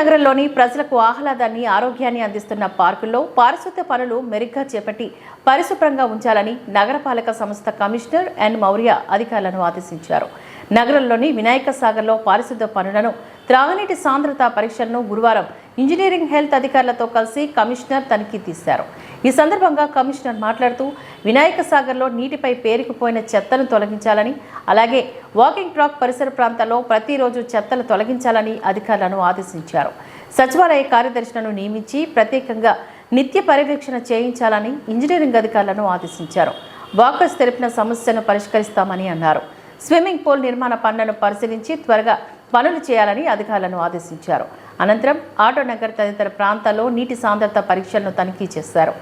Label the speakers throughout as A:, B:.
A: నగరంలోని ప్రజలకు ఆహ్లాదాన్ని, ఆరోగ్యాన్ని అందిస్తున్న పార్కుల్లో పారిశుద్ధ్య పనులు మెరుగ్గా చేపట్టి పరిశుభ్రంగా ఉంచాలని నగరపాలక సంస్థ కమిషనర్ ఎన్ మౌర్య అధికారులను ఆదేశించారు. నగరంలోని వినాయక సాగర్లో పారిశుద్ధ్య పనులను, త్రాగునీటి సాంద్రత పరీక్షలను గురువారం ఇంజనీరింగ్ హెల్త్ అధికారులతో కలిసి కమిషనర్ తనిఖీ తీశారు. ఈ సందర్భంగా కమిషనర్ మాట్లాడుతూ వినాయక సాగర్లో నీటిపై పేరుకుపోయిన చెత్తను తొలగించాలని, అలాగే వాకింగ్ ట్రాక్ పరిసర ప్రాంతాల్లో ప్రతిరోజు చెత్తను తొలగించాలని అధికారులను ఆదేశించారు. సచివాలయ కార్యదర్శులను నియమించి ప్రత్యేకంగా నిత్య పర్యవేక్షణ చేయించాలని ఇంజనీరింగ్ అధికారులను ఆదేశించారు. వాకర్స్ తెలిపిన సమస్యను పరిష్కరిస్తామని అన్నారు. స్విమ్మింగ్ పూల్ నిర్మాణ పనులను పరిశీలించి త్వరగా పనులు చేయాలని అధికారులను ఆదేశించారు. అనంతరం ఆటోనగర్ తదితర ప్రాంతాల్లో నీటి సాంద్రత పరీక్షలను తనిఖీ చేశారు.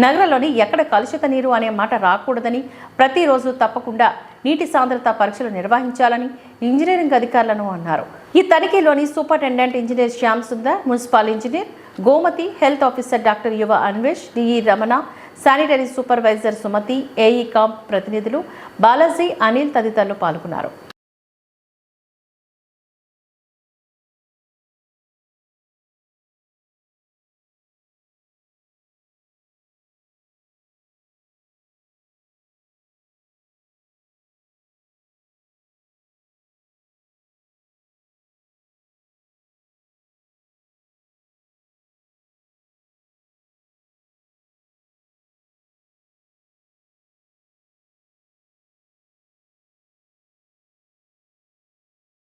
A: నగరంలోని ఎక్కడ కలుషిత నీరు అనే మాట రాకూడదని, ప్రతిరోజు తప్పకుండా నీటి సాంద్రత పరీక్షలు నిర్వహించాలని ఇంజనీరింగ్ అధికారులను అన్నారు. ఈ తనిఖీలోని superintendent engineer Shyam Sundar, municipal engineer Gomathi, health officer doctor Yuva Anvesh, DE Ramana, sanitary supervisor Sumathi, AE కాంప్ ప్రతినిధులు బాలాజీ, అనిల్ తదితరులు పాల్గొన్నారు.